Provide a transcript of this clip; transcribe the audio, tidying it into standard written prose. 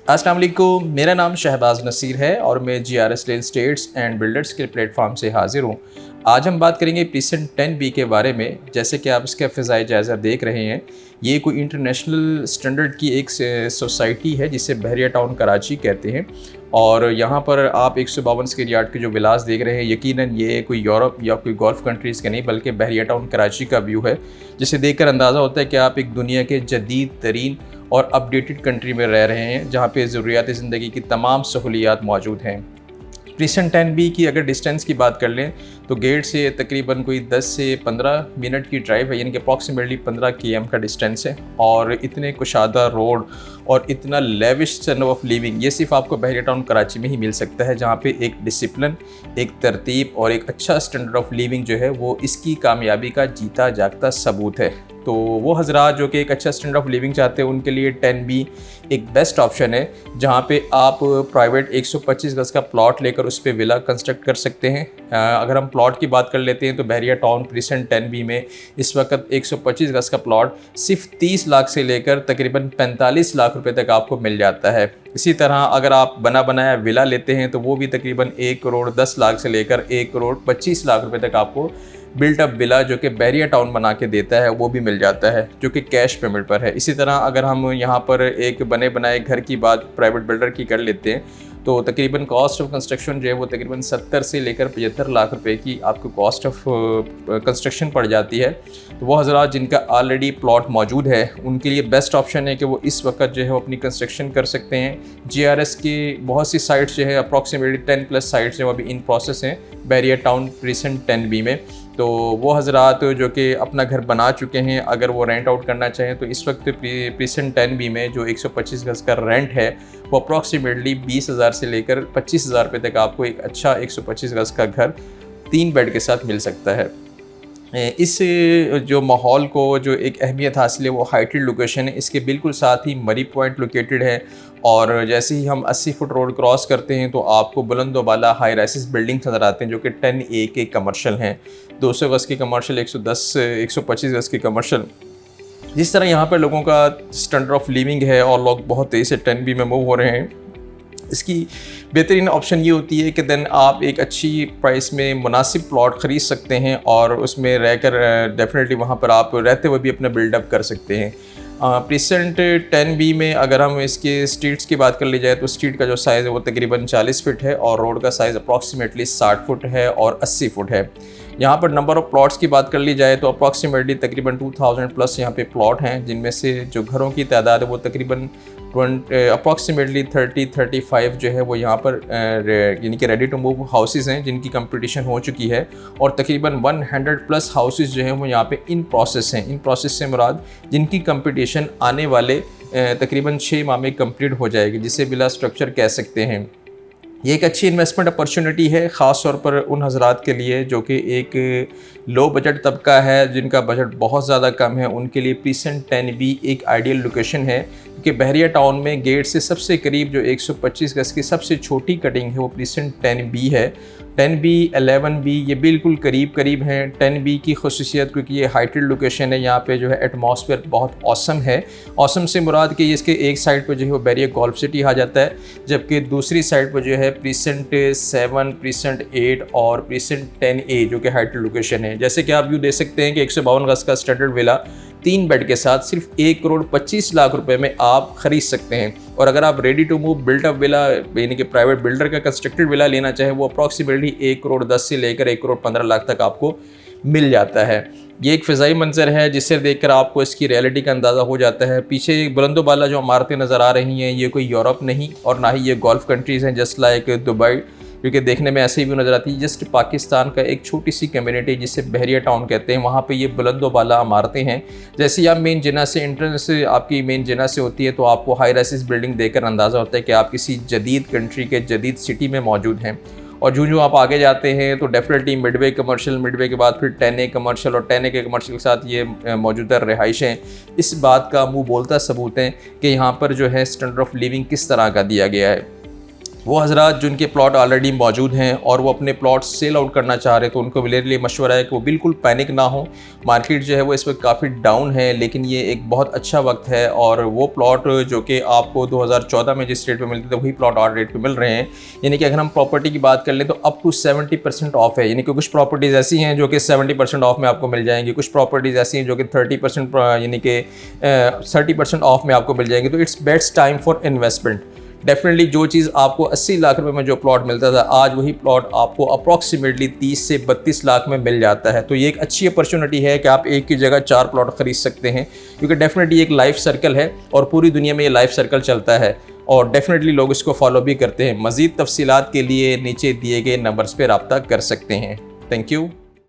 अस्सलाम वालेकुम, मेरा नाम शहबाज नसीर है और मैं GRS real estates and builders के प्लेटफॉर्म से हाजिर हूँ। आज हम बात करेंगे प्रीसेंट 10B के बारे में। जैसे कि आप इसका फ़िज़ाई जायज़ा देख रहे हैं, ये कोई इंटरनेशनल स्टैंडर्ड की एक सोसाइटी है जिसे बहरिया टाउन कराची कहते हैं। और यहाँ पर आप 152 स्क्वायर यार्ड के जो विलास देख रहे हैं, यकीनन ये कोई यूरोप या कोई गल्फ़ कंट्रीज़ के नहीं बल्कि बहरिया टाउन कराची का व्यू है, जिसे देखकर अंदाज़ा होता है कि आप एक दुनिया के जदीद तरीन और अपडेटेड कंट्री में रह रहे हैं, जहाँ पे ज़रूरियात ज़िंदगी की तमाम सहूलियात मौजूद हैं। प्रीसेंट 10B की अगर डिस्टेंस की बात कर लें तो गेट से तकरीबन कोई 10 से 15 मिनट की ड्राइव है, यानी कि अप्रॉक्सीमेटली 15 km का डिस्टेंस है। और इतने कुशादा रोड और इतना लेविश स्टैंडर्ड ऑफ लिविंग ये सिर्फ आपको बहरिया टाउन कराची में ही मिल सकता है, जहाँ पे एक डिसिप्लिन, एक तरतीब और एक अच्छा स्टैंडर्ड ऑफ लिविंग जो है वो इसकी कामयाबी का जीता जागता सबूत है। तो वो हज़रात जो कि एक अच्छा स्टैंडर्ड ऑफ लिविंग चाहते हैं उनके लिए 10B एक बेस्ट ऑप्शन है, जहाँ पे आप प्राइवेट 125 गज़ का प्लॉट लेकर उस पर विला कंस्ट्रक्ट कर सकते हैं। अगर हम प्लॉट की बात कर लेते हैं तो बहरिया टाउन प्रीसेंट 10B में इस वक्त 125 गज़ का प्लॉट सिर्फ 30 लाख से लेकर तकरीबन 45 लाख रुपए तक आपको मिल जाता है। इसी तरह अगर आप बना बनाया विला लेते हैं तो वो भी तकरीबन 1 करोड़ 10 लाख से लेकर 1 करोड़ 25 लाख रुपए तक आपको बिल्ट अप विला जो कि बहरिया टाउन बना के देता है वो भी मिल जाता है, जो कि कैश पेमेंट पर है। इसी तरह अगर हम यहाँ पर एक बने बनाए घर की बात प्राइवेट बिल्डर की कर लेते हैं तो तकरीबन कॉस्ट ऑफ कंस्ट्रक्शन जो है वो तकरीबन 70 से लेकर 75 लाख रुपए की आपको कॉस्ट ऑफ कंस्ट्रक्शन पड़ जाती है। तो वो हज़रात जिनका ऑलरेडी प्लॉट मौजूद है उनके लिए बेस्ट ऑप्शन है कि वो इस वक्त जो है वो अपनी कंस्ट्रक्शन कर सकते हैं। GRS की बहुत सी साइट्स जो है अप्रॉक्सीमेटली 10+ साइट्स जो अभी इन प्रोसेस हैं बहरिया टाउन प्रीसेंट 10B में। तो वो हज़रात जो कि अपना घर बना चुके हैं, अगर वो रेंट आउट करना चाहें तो इस वक्त प्रीसेंट 10B में जो 125 गज़ का रेंट है वो अप्रॉक्सीमेटली 20,000 से लेकर 25,000 रुपये तक आपको एक अच्छा 125 गज़ का घर 3 बेड के साथ मिल सकता है। इस जो माहौल को जो एक अहमियत हासिल है वो हाइटेड लोकेशन है, इसके बिल्कुल साथ ही मरी पॉइंट लोकेटेड है। और जैसे ही हम 80 फुट रोड क्रॉस करते हैं तो आपको बुलंदोबाला हाई राइसिस बिल्डिंग नज़र आते हैं जो कि 10A के कमर्शियल हैं, 200 गज़ की कमर्शियल, 125 गज़ की कमर्शियल। जिस तरह यहाँ पर लोगों का स्टैंडर्ड ऑफ लिविंग है और लोग बहुत तेज़ी से 10B में मूव हो रहे हैं, इसकी बेहतरीन ऑप्शन ये होती है कि देन आप एक अच्छी प्राइस में मुनासिब प्लॉट ख़रीद सकते हैं और उसमें रहकर डेफिनेटली वहाँ पर आप रहते हुए भी अपना बिल्डअप कर सकते हैं। प्रीसेंट 10B में अगर हम इसके स्ट्रीट्स की बात कर ली जाए तो स्ट्रीट का जो साइज़ है वो तकरीबन 40 फुट है और रोड का साइज़ अप्रॉक्सीमेटली 60 फुट है और 80 फुट है। यहाँ पर नंबर ऑफ़ प्लॉट्स की बात कर ली जाए तो अप्रॉक्सीमेटली तकरीबन 2000+ यहाँ पे प्लॉट हैं, जिनमें से जो घरों की तादाद है वो तकरीबन अप्रॉक्सीमेटली 30-35 जो है वो यहाँ पर यानी कि रेडी टू मूव हाउसेज़ हैं जिनकी कंपटीशन हो चुकी है। और तकरीबन 100+ हाउसेज़ जो हैं वो यहाँ पे इन प्रोसेस हैं। इन प्रोसेस से मुराद जिनकी कंपटीशन आने वाले तकरीबन 6 माह में कंप्लीट हो जाएगी, जिसे बिला स्ट्रक्चर कह सकते हैं। ये एक अच्छी इन्वेस्टमेंट अपॉर्चुनिटी है, ख़ास तौर पर उन हज़रात के लिए जो कि एक लो बजट तबका है, जिनका बजट बहुत ज़्यादा कम है। उनके लिए प्रीसेंट 10B एक आइडियल लोकेशन है कि बहरिया टाउन में गेट से सबसे करीब जो 125 गज़ की सबसे छोटी कटिंग है वो प्रीसेंट 10B है। 10B 11B ये बिल्कुल करीब हैं। 10B की खुसूसियत क्योंकि ये हाइटेड लोकेशन है, यहाँ पे जो है एटमॉस्फेयर बहुत औसम है। औसम से मुराद कि इसके एक साइड पर जो है वो बहरिया गोल्फ सिटी आ जाता है, जबकि दूसरी साइड पर जो है प्रीसेंट 7, प्रीसेंट 8 और प्रीसेंट 10A जो कि हाइटेड लोकेशन है। जैसे कि आप व्यू दे सकते हैं कि 152 गज़ का स्टैंडर्ड विला 3 बेड के साथ सिर्फ 1 करोड़ 25 लाख रुपए में आप ख़रीद सकते हैं। और अगर आप ready to move built up villa यानी कि प्राइवेट बिल्डर का कंस्ट्रक्टेड विला लेना चाहें वो अप्रॉक्सीमेटली 1 करोड़ 10 से लेकर 1 करोड़ 15 लाख तक आपको मिल जाता है। ये एक फ़िज़ाई मंजर है जिससे देखकर आपको इसकी रियलिटी का अंदाज़ा हो जाता है। पीछे बुलंदोबाला जो इमारतें नज़र आ रही हैं ये कोई यूरोप नहीं और ना ही ये गल्फ़ कंट्रीज़ हैं जस्ट लाइक दुबई, क्योंकि देखने में ऐसे ही भी नज़र आती है। जस्ट पाकिस्तान का एक छोटी सी कम्युनिटी जिसे बहरिया टाउन कहते हैं, वहाँ पे ये बुलंदोबाला इमारतें हैं। जैसे ही आप मेन जिना से एंट्रेंस आपकी मेन जिना से होती है तो आपको हाई राइसिस बिल्डिंग देखकर अंदाज़ा होता है कि आप किसी जदीद कंट्री के जदीद सिटी में मौजूद हैं। और जो आप आगे जाते हैं तो डेफिनेटली मिडवे कमर्शियल, मिडवे के बाद फिर 10A कमर्शियल और 10A के कमर्शियल के साथ ये मौजूदा रिहाइशें इस बात का मुँह बोलता सबूत हैं कि यहाँ पर जो है स्टैंडर्ड ऑफ लिविंग किस तरह का दिया गया है। वो हज़रात जिनके प्लॉट ऑलरेडी मौजूद हैं और वो अपने प्लॉट सेल आउट करना चाह रहे हैं, तो उनको मेरे लिए मशवरा है कि वो बिल्कुल पैनिक ना हो। मार्केट जो है वो इस वक्त काफ़ी डाउन है, लेकिन ये एक बहुत अच्छा वक्त है और वो प्लॉट जो कि आपको 2014 में जिस रेट पे मिलते थे वही प्लॉट और रेट पे मिल रहे हैं। यानी कि अगर हम प्रॉपर्टी की बात कर लें तो अप टू 70% ऑफ है। यानी कि कुछ प्रॉपर्टीज़ ऐसी हैं जो कि 70% ऑफ में आपको मिल जाएंगी, कुछ प्रॉपर्टीज़ ऐसी हैं जो कि 30% यानी कि 30% ऑफ में आपको मिल जाएंगी। तो it's best time for investment. Definitely जो चीज़ आपको 80 लाख रुपए में जो प्लॉट मिलता था, आज वही प्लॉट आपको अप्रॉक्सीमेटली 30 से 32 लाख में मिल जाता है। तो ये एक अच्छी अपॉर्चुनिटी है कि आप एक की जगह 4 प्लॉट खरीद सकते हैं, क्योंकि डेफिनेटली एक लाइफ सर्कल है और पूरी दुनिया में ये लाइफ सर्कल चलता है और डेफिनेटली लोग इसको फॉलो भी करते हैं। मज़ीद तफसीलात के लिए नीचे दिए गए नंबर्स पर रब्ता कर सकते हैं। Thank you.